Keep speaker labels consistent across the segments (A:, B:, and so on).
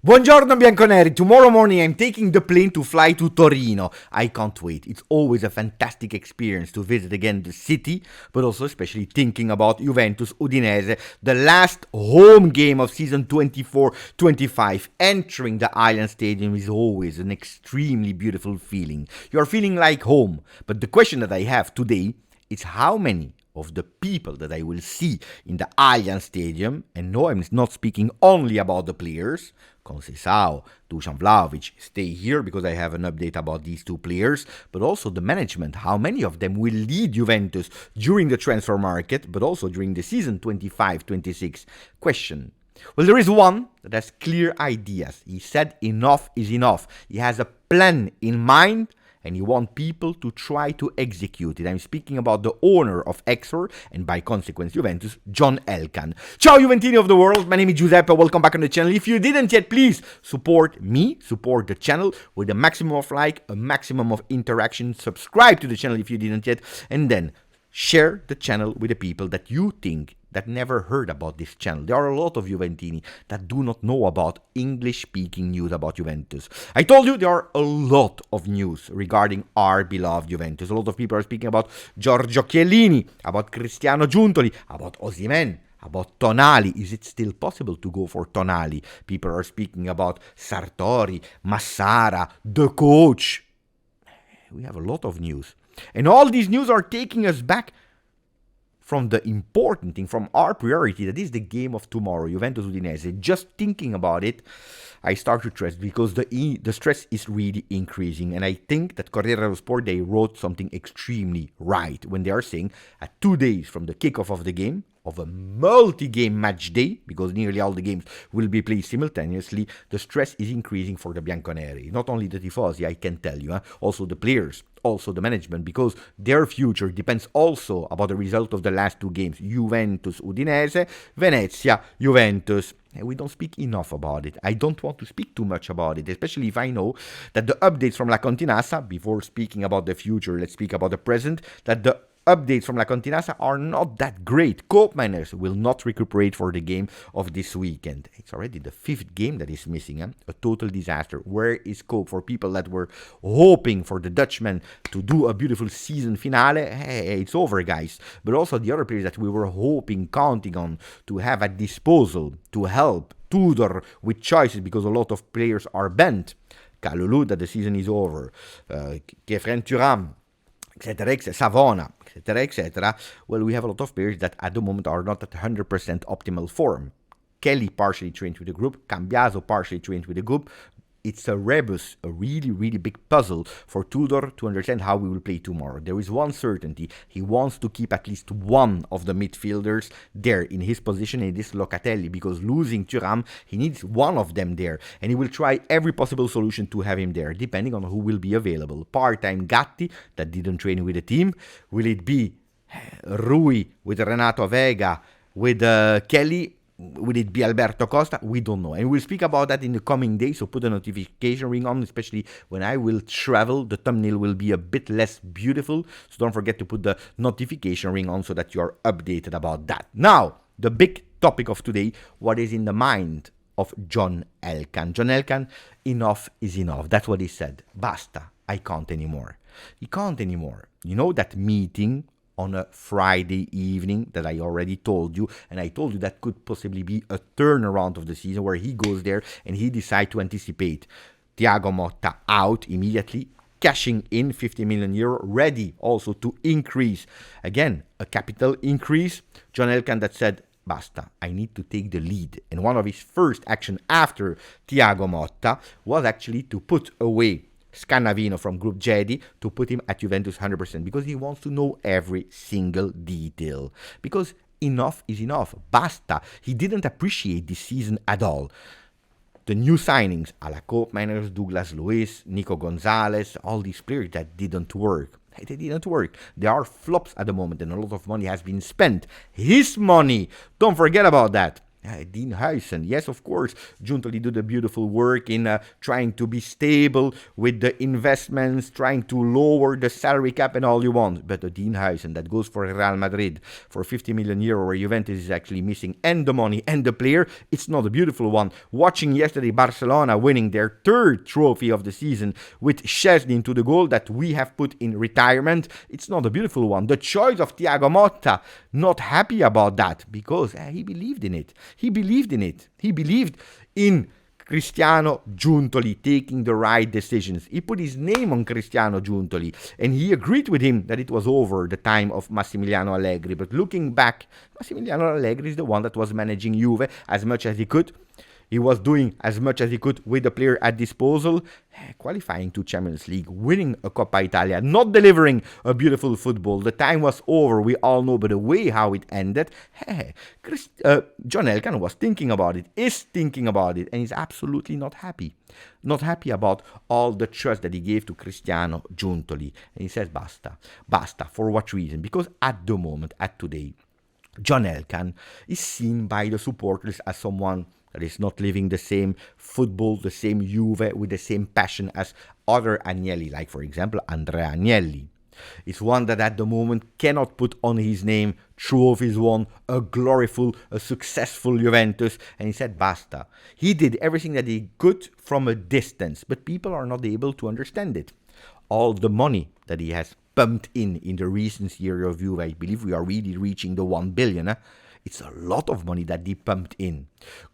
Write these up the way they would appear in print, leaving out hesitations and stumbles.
A: Buongiorno bianconeri, tomorrow morning I'm taking the plane to fly to Torino. I can't wait. It's always a fantastic experience to visit again the city, but also especially thinking about Juventus Udinese, the last home game of season 24-25. Entering the Island Stadium is always an extremely beautiful feeling. You're feeling like home, but the question that I have today is how many of the people that I will see in the Allianz Stadium, and no, I'm not speaking only about the players, Conceição, Dusan Vlahovic, stay here because I have an update about these two players, but also the management, how many of them will lead Juventus during the transfer market, but also during the season 25-26 question. Well, there is one that has clear ideas. He said enough is enough. He has a plan in mind, and you want people to try to execute it. I'm speaking about the owner of Exor, and by consequence Juventus, John Elkann. Ciao Juventini of the world, my name is Giuseppe, welcome back on the channel. If you didn't yet, please support me, support the channel with a maximum of like, a maximum of interaction. Subscribe to the channel if you didn't yet, and then share the channel with the people that you think that never heard about this channel. There are a lot of Juventini that do not know about English-speaking news about Juventus. I told you there are a lot of news regarding our beloved Juventus. A lot of people are speaking about Giorgio Chiellini, about Cristiano Giuntoli, about Osimhen, about Tonali. Is it still possible to go for Tonali? People are speaking about Sartori, Massara, the coach. We have a lot of news. And all these news are taking us back from the important thing, from our priority, that is the game of tomorrow, Juventus Udinese. Just thinking about it, I start to stress because the stress is really increasing. And I think that Corriere dello Sport, they wrote something extremely right when they are saying at 2 days from the kickoff of the game, of a multi-game match day, because nearly all the games will be played simultaneously, the stress is increasing for the Bianconeri. Not only the tifosi, I can tell you, also the players, also the management, because their future depends also about the result of the last 2 games. Juventus, Udinese, Venezia, Juventus. And we don't speak enough about it. I don't want to speak too much about it, especially if I know that the updates from La Continassa, before speaking about the future, let's speak about the present, that the updates from La Continassa are not that great. Koopmeiners will not recuperate for the game of this weekend. It's already the 5th game that is missing. A total disaster. Where is Koop for people that were hoping for the Dutchman to do a beautiful season finale? Hey, it's over, guys. But also the other players that we were hoping, counting on to have at disposal to help Tudor with choices, because a lot of players are bent. Kalulu, that the season is over. Kefren Thuram, etc., Savona, etc., etc. Well, we have a lot of players that at the moment are not at 100% optimal form. Kelly partially trained with the group, Cambiaso partially trained with the group. It's a rebus, a really, really big puzzle for Tudor to understand how we will play tomorrow. There is one certainty. He wants to keep at least one of the midfielders there in his position, in this Locatelli, because losing Thuram, he needs one of them there. And he will try every possible solution to have him there, depending on who will be available. Part-time Gatti, that didn't train with the team. Will it be Rui with Renato Vega, with Kelly? Will it be Alberto Costa? We don't know. And we'll speak about that in the coming days, so put a notification ring on, especially when I will travel. The thumbnail will be a bit less beautiful, so don't forget to put the notification ring on so that you're updated about that. Now, the big topic of today, what is in the mind of John Elkann. John Elkann, enough is enough. That's what he said. Basta, I can't anymore. He can't anymore. You know that meeting on a Friday evening that I already told you, and I told you that could possibly be a turnaround of the season where he goes there and he decides to anticipate Thiago Motta out immediately, cashing in 50 million euro, ready also to increase, again, a capital increase. John Elkann that said, basta, I need to take the lead. And one of his first action after Thiago Motta was actually to put away Scannavino from Group Jedi, to put him at Juventus 100%, because he wants to know every single detail. Because enough is enough. Basta. He didn't appreciate this season at all. The new signings, a la Koopmeiners, Douglas Luiz, Nico Gonzalez, all these players that didn't work. They didn't work. There are flops at the moment, and a lot of money has been spent. His money. Don't forget about that. Dean Huijsen, yes, of course. Giuntoli did a beautiful work in trying to be stable with the investments, trying to lower the salary cap and all you want. But Dean Huijsen, that goes for Real Madrid for 50 million euro, where Juventus is actually missing and the money and the player, it's not a beautiful one. Watching yesterday Barcelona winning their third trophy of the season with Szczesny into the goal that we have put in retirement, it's not a beautiful one. The choice of Thiago Motta, not happy about that because he believed in it. He believed in it. He believed in Cristiano Giuntoli taking the right decisions. He put his name on Cristiano Giuntoli and he agreed with him that it was over the time of Massimiliano Allegri. But looking back, Massimiliano Allegri is the one that was managing Juve as much as he could. He was doing as much as he could with the player at disposal, qualifying to Champions League, winning a Coppa Italia, not delivering a beautiful football. The time was over, we all know, but the way how it ended, John Elkann was thinking about it, is thinking about it, and he's absolutely not happy. Not happy about all the trust that he gave to Cristiano Giuntoli. And he says, basta. Basta. For what reason? Because at the moment, at today, John Elkann is seen by the supporters as someone that is not living the same football, the same Juve, with the same passion as other Agnelli, like for example Andrea Agnelli. It's one that at the moment cannot put on his name trophies won, a gloriful, a successful Juventus, and he said basta. He did everything that he could from a distance, but people are not able to understand it. All the money that he has pumped in the recent year of Juve, I believe we are really reaching the 1 billion. It's a lot of money that they pumped in.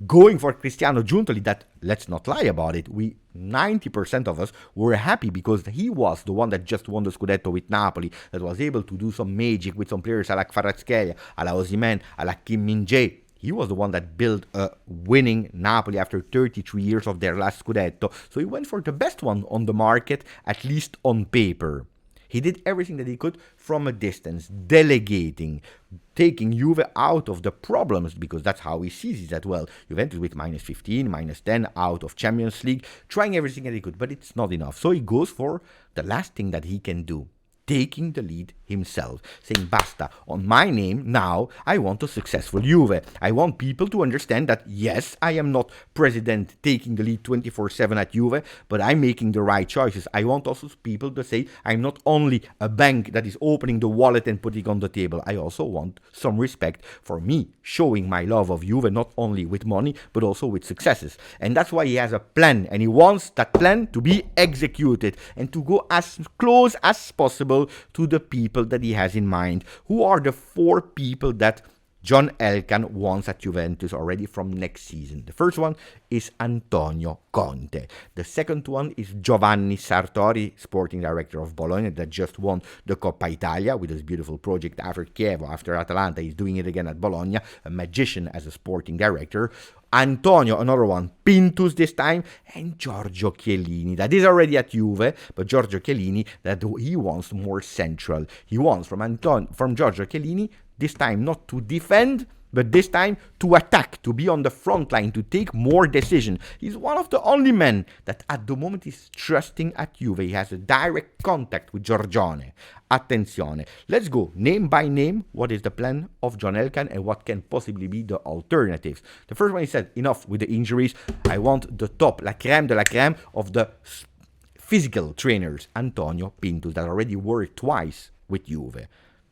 A: Going for Cristiano Giuntoli, that, let's not lie about it, 90% of us were happy because he was the one that just won the Scudetto with Napoli, that was able to do some magic with some players like Kvaratskhelia, like Osimhen, like Kim Min-jae. He was the one that built a winning Napoli after 33 years of their last Scudetto. So he went for the best one on the market, at least on paper. He did everything that he could from a distance, delegating, taking Juve out of the problems, because that's how he sees it as well. Juventus with minus 15, minus 10, out of Champions League, trying everything that he could, but it's not enough. So he goes for the last thing that he can do, taking the lead himself, saying basta, on my name now I want a successful Juve. I want people to understand that yes, I am not president taking the lead 24/7 at Juve, but I'm making the right choices. I want also people to say I'm not only a bank that is opening the wallet and putting on the table. I also want some respect for me showing my love of Juve, not only with money but also with successes. And that's why he has a plan, and he wants that plan to be executed and to go as close as possible to the people that he has in mind. Who are the 4 people that John Elkann wants at Juventus already from next season? The first one is Antonio Conte. The second one is Giovanni Sartori, sporting director of Bologna, that just won the Coppa Italia with his beautiful project after Chievo, after Atalanta. He's doing it again at Bologna, a magician as a sporting director. Antonio, another one, Pintus this time, and Giorgio Chiellini, that is already at Juve, but Giorgio Chiellini, that he wants more central. He wants from Giorgio Chiellini, this time not to defend, but this time to attack, to be on the front line, to take more decision. He's one of the only men that at the moment is trusting at Juve. He has a direct contact with Giorgione. Attenzione. Let's go name by name. What is the plan of John Elkann and what can possibly be the alternatives? The first one, he said, enough with the injuries. I want the top, la crème de la crème of the physical trainers. Antonio Pintus, that already worked twice with Juve.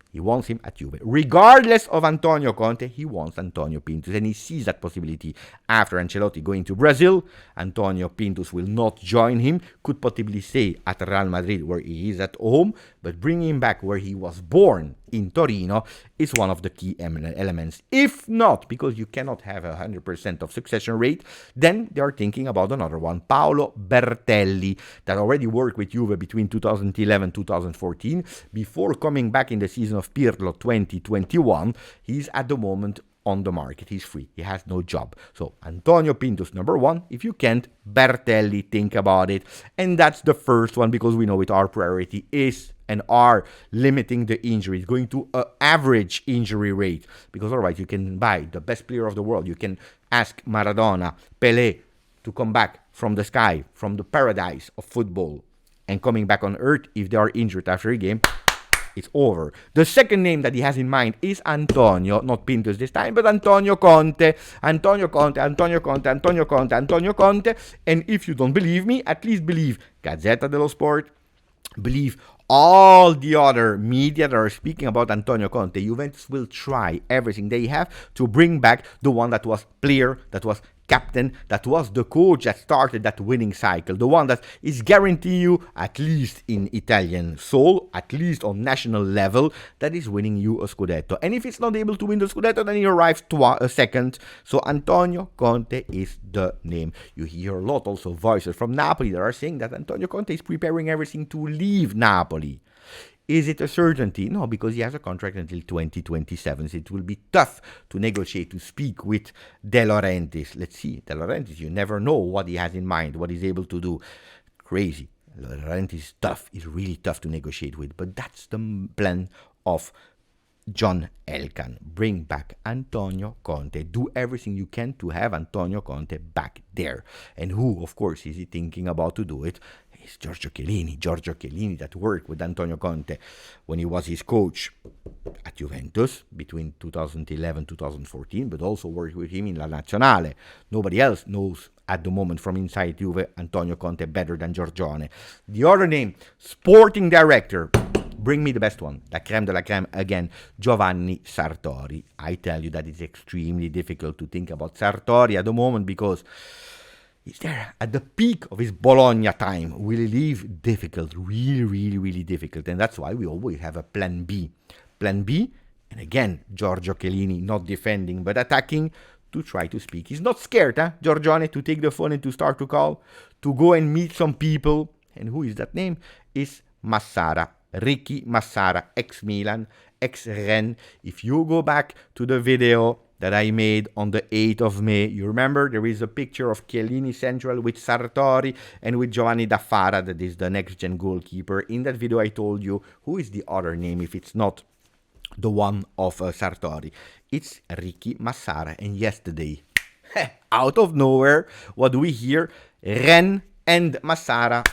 A: He wants him at Juve. Regardless of Antonio Conte, he wants Antonio Pintus. And he sees that possibility after Ancelotti going to Brazil. Antonio Pintus will not join him. Could possibly stay at Real Madrid where he is at home. But bringing him back where he was born in Torino is one of the key elements. If not, because you cannot have 100% of succession rate, then they are thinking about another one, Paolo Bertelli, that already worked with Juve between 2011-2014. Before coming back in the season of Pirlo 2021, he's at the moment on the market. He's free. He has no job. So Antonio Pintus, number one. If you can't, Bertelli, think about it. And that's the first one, because we know it, our priority is and are limiting the injuries, going to an average injury rate, because otherwise you can buy the best player of the world. You can ask Maradona, Pelé to come back from the sky, from the paradise of football, and coming back on earth, if they are injured after a game, it's over. The second name that he has in mind is Antonio, not Pintus this time, but Antonio Conte. Antonio Conte, Antonio Conte, Antonio Conte, Antonio Conte. And if you don't believe me, at least believe Gazzetta dello Sport, believe all the other media that are speaking about Antonio Conte. Juventus will try everything they have to bring back the one that was player, that was captain, that was the coach that started that winning cycle, the one that is guaranteeing you, at least in Italian soul, at least on national level, that is winning you a Scudetto. And if it's not able to win the Scudetto, then he arrives second. So Antonio Conte is the name. You hear a lot also voices from Napoli that are saying that Antonio Conte is preparing everything to leave Napoli. Is it a certainty? No, because he has a contract until 2027. So it will be tough to negotiate, to speak with De Laurentiis. Let's see. De Laurentiis, you never know what he has in mind, what he's able to do. Crazy. De Laurentiis is tough. It's really tough to negotiate with. But that's the plan of John Elkann. Bring back Antonio Conte. Do everything you can to have Antonio Conte back there. And who, of course, is he thinking about to do it? It's Giorgio Chiellini that worked with Antonio Conte when he was his coach at Juventus between 2011-2014, but also worked with him in La Nazionale. Nobody else knows at the moment from inside Juve Antonio Conte better than Giorgione. The other name, sporting director, bring me the best one, la creme de la creme again, Giovanni Sartori. I tell you that it's extremely difficult to think about Sartori at the moment because he's there at the peak of his Bologna time. Will he leave? Difficult, really difficult. And that's why we always have a plan B. Plan B, and again, Giorgio Chiellini not defending but attacking to try to speak. He's not scared, Giorgione, to take the phone and to start to call, to go and meet some people. And who is that name? Is Massara. Ricky Massara, ex-Milan, ex-Rennes. If you go back to the video that I made on the 8th of May. You remember there is a picture of Chiellini central with Sartori and with Giovanni Daffara, that is the next-gen goalkeeper. In that video I told you who is the other name if it's not the one of Sartori. It's Ricky Massara. And yesterday, out of nowhere, what do we hear? Rennes and Massara,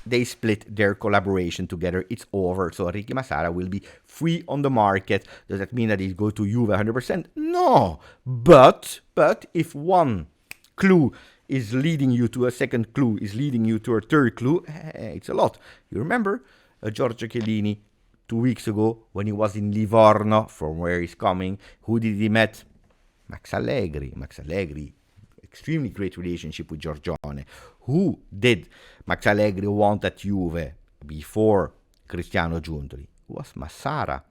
A: they split their collaboration together. It's over. So Ricky Massara will be free on the market. Does that mean that he'll go to Juve 100%? No. But if one clue is leading you to a second clue, is leading you to a third clue, it's a lot. You remember Giorgio Chiellini 2 weeks ago when he was in Livorno, from where he's coming. Who did he met? Max Allegri. Extremely great relationship with Giorgione. Who did Max Allegri want at Juve before Cristiano Giuntoli? It was Massara.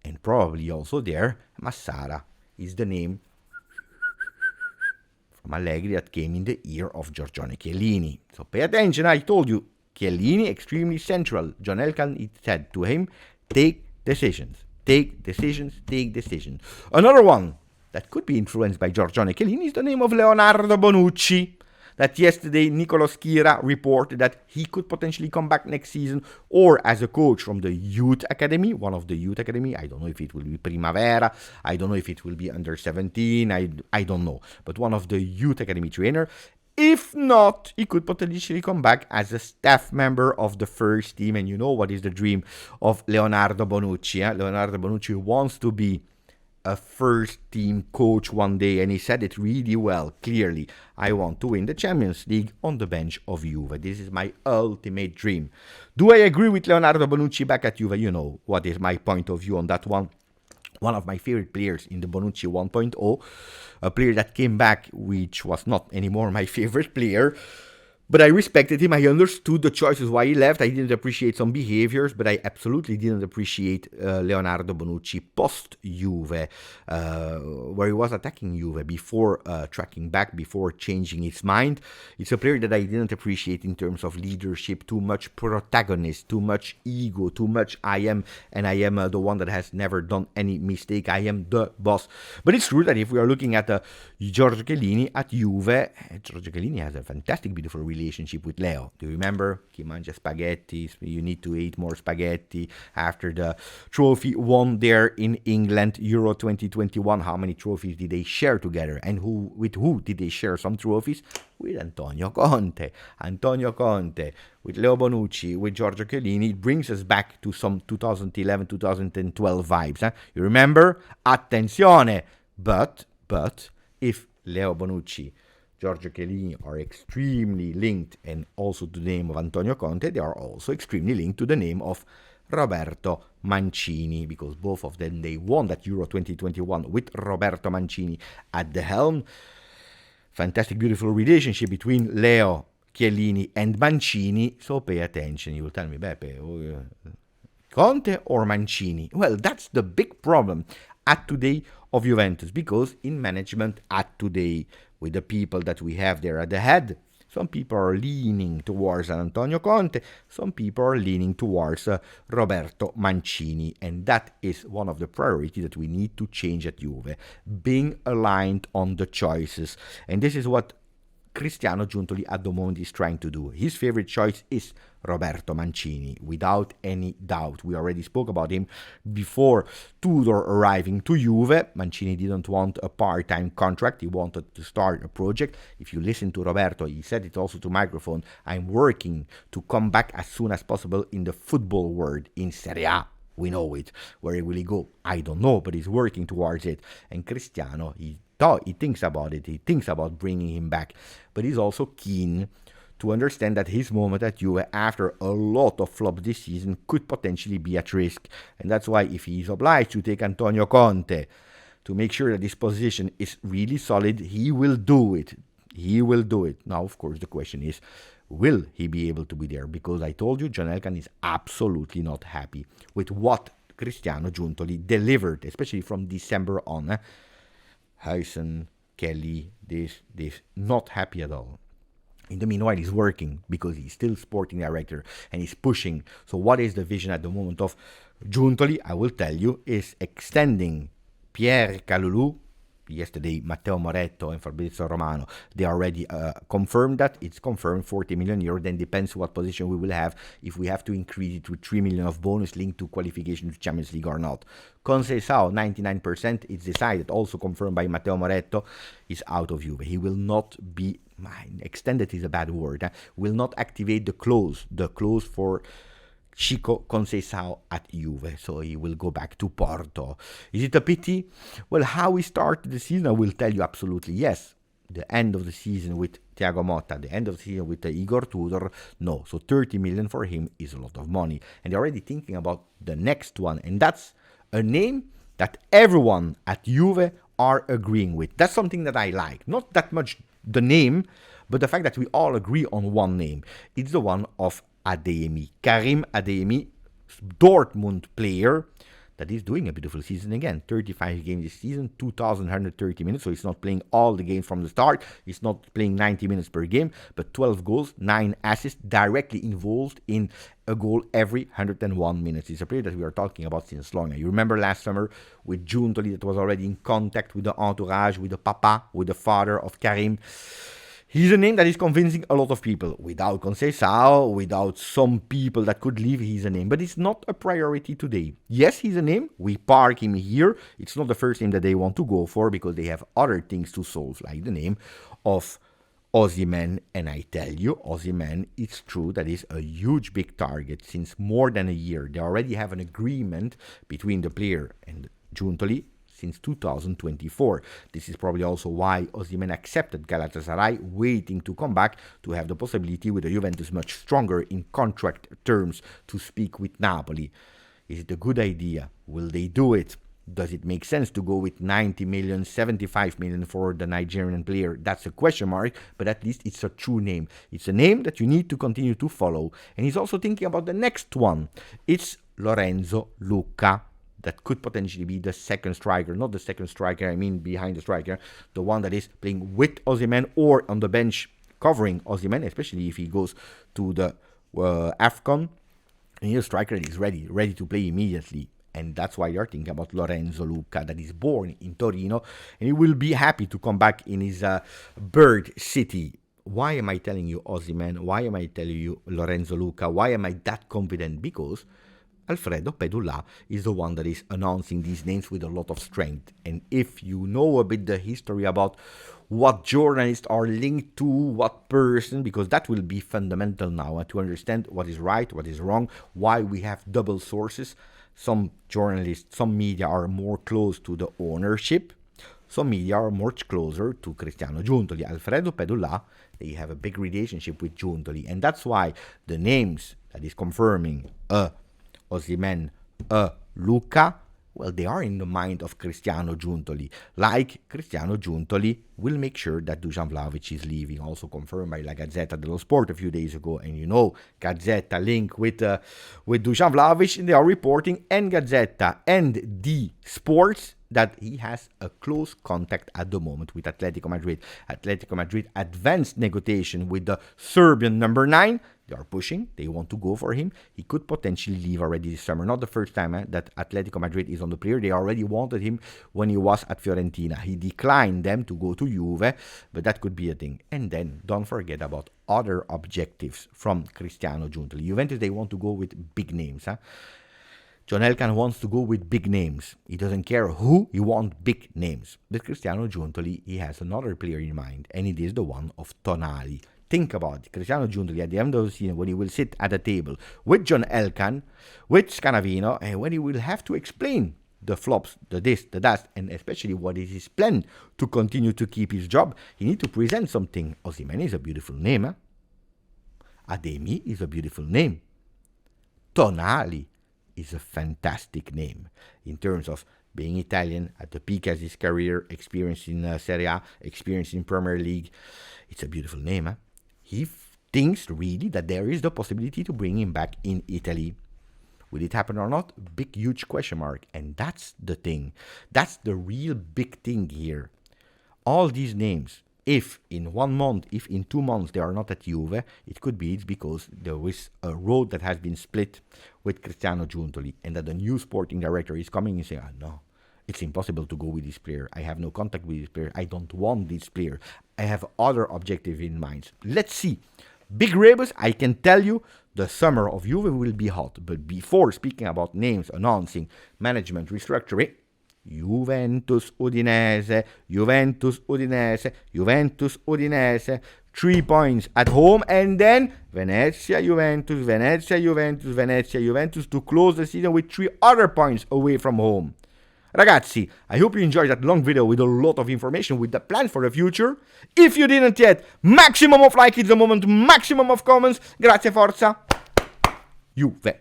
A: And probably also there, Massara is the name from Allegri that came in the ear of Giorgione Chiellini. So pay attention, I told you, Chiellini extremely central. John Elkann said to him, take decisions. Another one that could be influenced by Giorgione Chiellini is the name of Leonardo Bonucci. That yesterday Nicolo Schira reported that he could potentially come back next season, or as a coach from the youth academy, one of the youth academy. I don't know if it will be Primavera, I don't know if it will be under 17, I don't know, but one of the youth academy trainer. If not, he could potentially come back as a staff member of the first team. And you know what is the dream of Leonardo Bonucci. Leonardo Bonucci wants to be a first team coach one day, and he said it really well, clearly. I want to win the Champions League on the bench of Juve. This is my ultimate dream. Do I agree with Leonardo Bonucci back at Juve? You know what is my point of view on that one. One of my favorite players in the Bonucci 1.0, a player that came back, which was not anymore my favorite player. But I respected him. I understood the choices why he left. I didn't appreciate some behaviors, but I absolutely didn't appreciate Leonardo Bonucci post-Juve, where he was attacking Juve before tracking back, before changing his mind. It's a player that I didn't appreciate in terms of leadership, too much protagonist, too much ego, too much I am the one that has never done any mistake. I am the boss. But it's true that if we are looking at Giorgio Chiellini at Juve, Giorgio Chiellini has a fantastic, beautiful relationship relationship with Leo. Do you remember? Chi mangia spaghetti, you need to eat more spaghetti. After the trophy won there in England, Euro 2021, how many trophies did they share together? And with who did they share some trophies? With Antonio Conte. With Leo Bonucci, with Giorgio Chiellini. It brings us back to some 2011-2012 vibes. Huh? You remember? Attenzione! But if Leo Bonucci, Giorgio Chiellini are extremely linked, and also to the name of Antonio Conte, they are also extremely linked to the name of Roberto Mancini, because both of them, they won that Euro 2021 with Roberto Mancini at the helm. Fantastic, beautiful relationship between Leo Chiellini and Mancini. So pay attention. You will tell me, Beppe, Conte or Mancini? Well, that's the big problem at today of Juventus, because in management at today, with the people that we have there at the head, some people are leaning towards Antonio Conte, some people are leaning towards Roberto Mancini, and that is one of the priorities that we need to change at Juve, being aligned on the choices. And this is what Cristiano Giuntoli at the moment is trying to do. His favorite choice is Roberto Mancini, without any doubt. We already spoke about him before Tudor arriving to Juve. Mancini didn't want a part-time contract. He wanted to start a project. If you listen to Roberto, he said it also to microphone, I'm working to come back as soon as possible in the football world, in Serie A. We know it. Where will he go? I don't know, but he's working towards it. And Cristiano, he thinks about it. He thinks about bringing him back. But he's also keen to understand that his moment at Juve, after a lot of flops this season, could potentially be at risk. And that's why if he is obliged to take Antonio Conte to make sure that his position is really solid, he will do it. He will do it. Now, of course, the question is, will he be able to be there? Because I told you, John Elkann is absolutely not happy with what Cristiano Giuntoli delivered, especially from December on. Huijsen, Kelly, this, not happy at all. In the meanwhile, he's working because he's still sporting director and he's pushing. So what is the vision at the moment of Giuntoli? I will tell you, is extending Pierre Kalulu. Yesterday, Matteo Moretto and Fabrizio Romano, they already confirmed that. It's confirmed 40 million euro. Then depends what position we will have, if we have to increase it with 3 million of bonus linked to qualification to Champions League or not. Conceição, 99%, it's decided, also confirmed by Matteo Moretto, is out of Juve. He will not be, extended is a bad word, will not activate the clause for Chico Conceição at Juve, so he will go back to Porto. Is it a pity? Well, how we started the season, I will tell you absolutely yes. The end of the season with Thiago Motta, the end of the season with Igor Tudor, no. So 30 million for him is a lot of money. And they're already thinking about the next one, and that's a name that everyone at Juve are agreeing with. That's something that I like. Not that much the name, but the fact that we all agree on one name. It's the one of Adeyemi, Karim Adeyemi, Dortmund player that is doing a beautiful season again. 35 games this season, 2,130 minutes, so he's not playing all the games from the start. He's not playing 90 minutes per game, but 12 goals, 9 assists, directly involved in a goal every 101 minutes. He's a player that we are talking about since long. You remember last summer with Giuntoli that was already in contact with the entourage, with the papa, with the father of Karim. He's a name that is convincing a lot of people. Without Conceição, without some people that could leave, he's a name. But it's not a priority today. Yes, he's a name. We park him here. It's not the first name that they want to go for because they have other things to solve, like the name of Osimhen. And I tell you, Osimhen, it's true that is a huge big target since more than a year. They already have an agreement between the player and Giuntoli since 2024. This is probably also why Osimhen accepted Galatasaray, waiting to come back to have the possibility with the Juventus much stronger in contract terms to speak with Napoli. Is it a good idea? Will they do it? Does it make sense to go with 90 million, 75 million for the Nigerian player? That's a question mark, but at least it's a true name. It's a name that you need to continue to follow. And he's also thinking about the next one. It's Lorenzo Lucca. That could potentially be the second striker. Not the second striker, I mean behind the striker. The one that is playing with Osimhen or on the bench covering Osimhen, especially if he goes to the AFCON. And he's a striker that is ready to play immediately. And that's why you're thinking about Lorenzo Lucca, that is born in Torino. And he will be happy to come back in his bird city why am I telling you Osimhen? Why am I telling you Lorenzo Luca? Why am I that confident? Because Alfredo Pedula is the one that is announcing these names with a lot of strength. And if you know a bit the history about what journalists are linked to, what person, because that will be fundamental now to understand what is right, what is wrong, why we have double sources. Some journalists, some media are more close to the ownership. Some media are much closer to Cristiano Giuntoli. Alfredo Pedula, they have a big relationship with Giuntoli. And that's why the names that is confirming Osimhen, Luca, well, they are in the mind of Cristiano Giuntoli. Like Cristiano Giuntoli will make sure that Dusan Vlahovic is leaving, also confirmed by La Gazzetta dello Sport a few days ago. And you know, Gazzetta link with Dusan Vlahovic, and they are reporting, and Gazzetta and the Sports, that he has a close contact at the moment with Atletico Madrid. Atletico Madrid advanced negotiation with the Serbian number 9. They are pushing. They want to go for him. He could potentially leave already this summer. Not the first time that Atletico Madrid is on the player. They already wanted him when he was at Fiorentina. He declined them to go to Juve, but that could be a thing. And then don't forget about other objectives from Cristiano Giuntoli. Juventus, they want to go with big names. John Elkann wants to go with big names. He doesn't care who, he wants big names. But Cristiano Giuntoli, he has another player in mind, and it is the one of Tonali. Think about it. Cristiano Giuntoli at the end of the season, when he will sit at a table with John Elkann, with Scanavino, and when he will have to explain the flops, the this, the that, and especially what is his plan to continue to keep his job, he needs to present something. Osimhen is a beautiful name. Ademi is a beautiful name. Tonali is a fantastic name in terms of being Italian at the peak of his career, experience in Serie A, experience in Premier League. It's a beautiful name. He thinks really that there is the possibility to bring him back in Italy. Will it happen or not? Big, huge question mark. And that's the thing. That's the real big thing here. All these names, if in 1 month, if in 2 months they are not at Juve, it could be it's because there is a road that has been split with Cristiano Giuntoli, and that the new sporting director is coming and saying, no, it's impossible to go with this player. I have no contact with this player. I don't want this player. I have other objectives in mind. Let's see. Big rebus, I can tell you, the summer of Juve will be hot. But before speaking about names, announcing, management, restructuring, Juventus, Udinese, Juventus, Udinese, Juventus, Udinese, 3 points at home, and then Venezia, Juventus, Venezia, Juventus, Venezia, Juventus to close the season with 3 other points away from home. Ragazzi, I hope you enjoyed that long video with a lot of information with the plan for the future. If you didn't yet, maximum of like at the moment, maximum of comments. Grazie, forza, Juve.